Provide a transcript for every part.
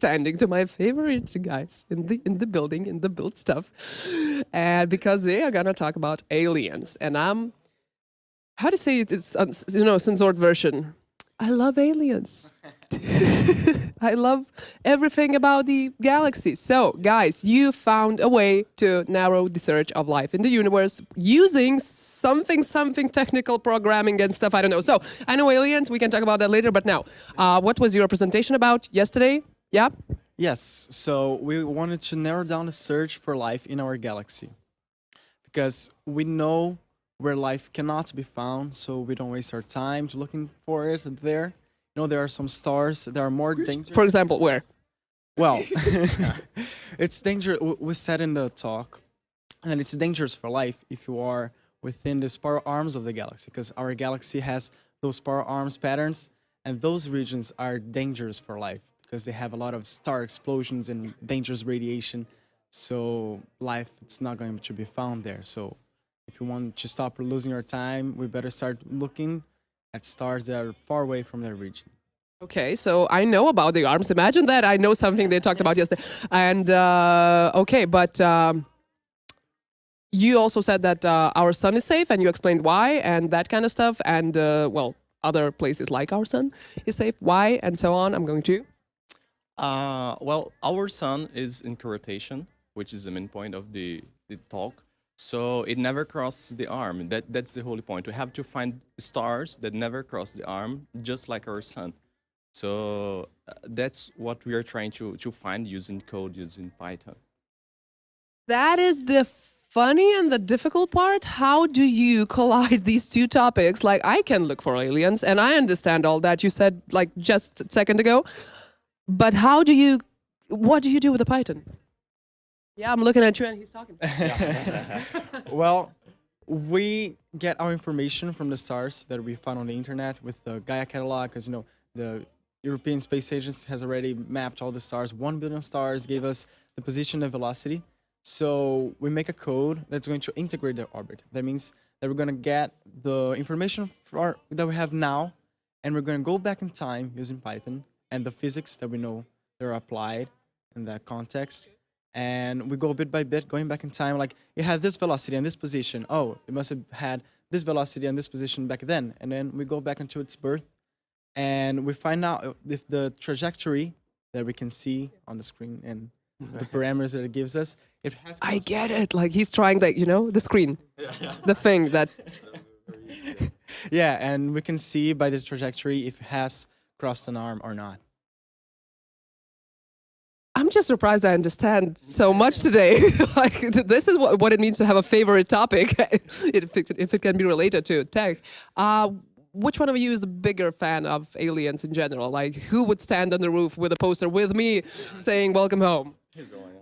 standing to my favorite guys in the building, in the build stuff, and because they are gonna talk about aliens, and I'm how to say it? It's censored version. I love aliens. I love everything about the galaxy. So, guys, you found a way to narrow the search of life in the universe using something technical programming and stuff. I don't know. So, I know aliens. We can talk about that later. But now, what was your presentation about yesterday? Yeah. Yes, so we wanted to narrow down the search for life in our galaxy because we know where life cannot be found, so we don't waste our time to looking for it there. You know, there are some stars that are more dangerous. For example, where? Well, it's dangerous. We said in the talk, and it's dangerous for life if you are within the spiral arms of the galaxy, because our galaxy has those spiral arms patterns, and those regions are dangerous for life because they have a lot of star explosions and dangerous radiation. So life, it's not going to be found there. So if you want to stop losing our time, we better start looking at stars that are far away from their region. Okay, so I know about the arms. Imagine that I know something they talked about yesterday. And okay, but you also said that our sun is safe, and you explained why and that kind of stuff. And well, other places like our sun is safe, why, and so on. I'm going to. Well, our sun is in rotation, which is the main point of the talk. So it never crosses the arm. That's the whole point. We have to find stars that never cross the arm, just like our sun. So that's what we are trying to find using code, using Python. That is the funny and the difficult part. How do you collide these two topics? Like, I can look for aliens, and I understand all that you said like just a second ago. But what do you do with the Python? Yeah, I'm looking at you and he's talking. Well, we get our information from the stars that we found on the internet with the Gaia catalog, because the European Space Agency has already mapped all the stars. 1 billion stars, gave us the position and velocity. So we make a code that's going to integrate the orbit. That means that we're going to get the information that we have now, and we're going to go back in time using Python and the physics that we know that are applied in that context. And we go bit by bit, going back in time, like it had this velocity and this position. Oh, it must have had this velocity and this position back then. And then we go back into its birth, and we find out if the trajectory that we can see on the screen and the parameters that it gives us, it has. I get it. Like he's trying that, the screen, the thing that. Yeah, and we can see by the trajectory if it has crossed an arm or not. I'm just surprised I understand so much today. Like this is what it means to have a favorite topic, if it can be related to tech. Which one of you is the bigger fan of aliens in general? Like, who would stand on the roof with a poster with me saying "Welcome home"?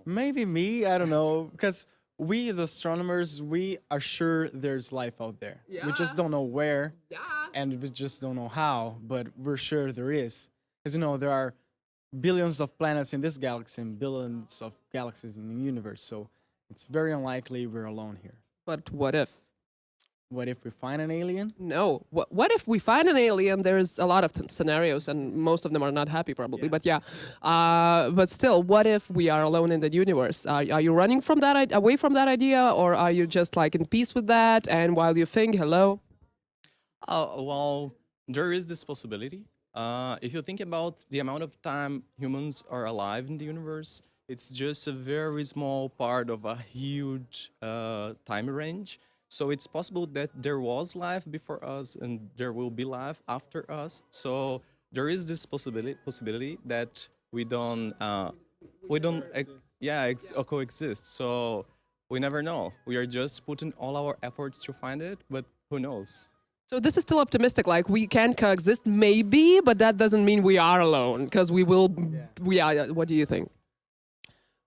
Maybe me, I don't know, because we, the astronomers, we are sure there's life out there. Yeah. We just don't know where, Yeah. and we just don't know how, but we're sure there is. Because, there are billions of planets in this galaxy and billions of galaxies in the universe, so it's very unlikely we're alone here. But what if? What if we find an alien? No. What if we find an alien? There's a lot of scenarios, and most of them are not happy, probably. Yes. But yeah. But still, what if we are alone in the universe? Are you running from that away from that idea, or are you just like in peace with that? And while you think, hello. Well, there is this possibility. If you think about the amount of time humans are alive in the universe, it's just a very small part of a huge time range. So it's possible that there was life before us and there will be life after us. So there is this possibility that we don't coexist. So we never know. We are just putting all our efforts to find it, but who knows? So this is still optimistic. Like we can coexist, maybe, but that doesn't mean we are alone, because we will. We are. What do you think?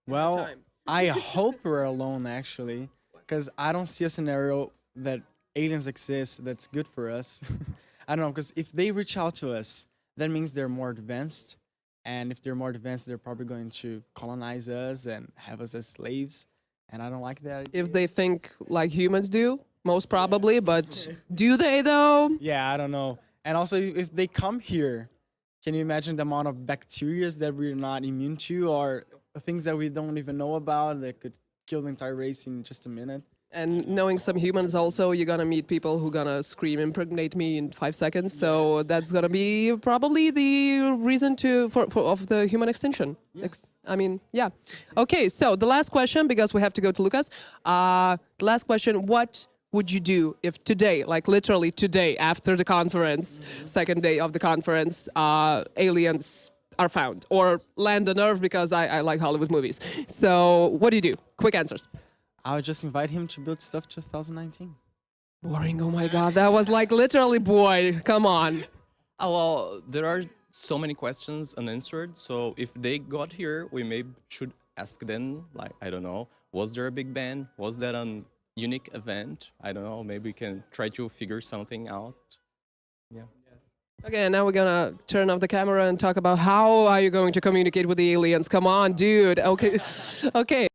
Well, I hope we're alone, actually, because I don't see a scenario that aliens exist that's good for us. I don't know, because if they reach out to us, that means they're more advanced. And if they're more advanced, they're probably going to colonize us and have us as slaves. And I don't like that idea. If they think like humans do, most probably, but do they though? Yeah, I don't know. And also, if they come here can you imagine the amount of bacteria that we're not immune to, or things that we don't even know about that could kill the entire race in just a minute? And knowing some humans also, you're gonna meet people who gonna scream impregnate me in 5 seconds. So that's gonna be probably the reason for of the human extinction. I mean, yeah. Okay, so the last question, because we have to go to Lucas. The last question: what would you do if today, like literally today, after the conference, second day of the conference, aliens are found or land on Earth? Because I like Hollywood movies. So what do you do? Quick answers. I would just invite him to build stuff 2019. Boring. Oh my God, that was like literally, boy. Come on. Oh, well, there are so many questions unanswered. So if they got here, we maybe should ask them, like, I don't know, was there a big bang? Was that an unique event? I don't know. Maybe we can try to figure something out. Yeah. Okay, now we're gonna turn off the camera and talk about how are you going to communicate with the aliens. Come on, dude. Okay, okay.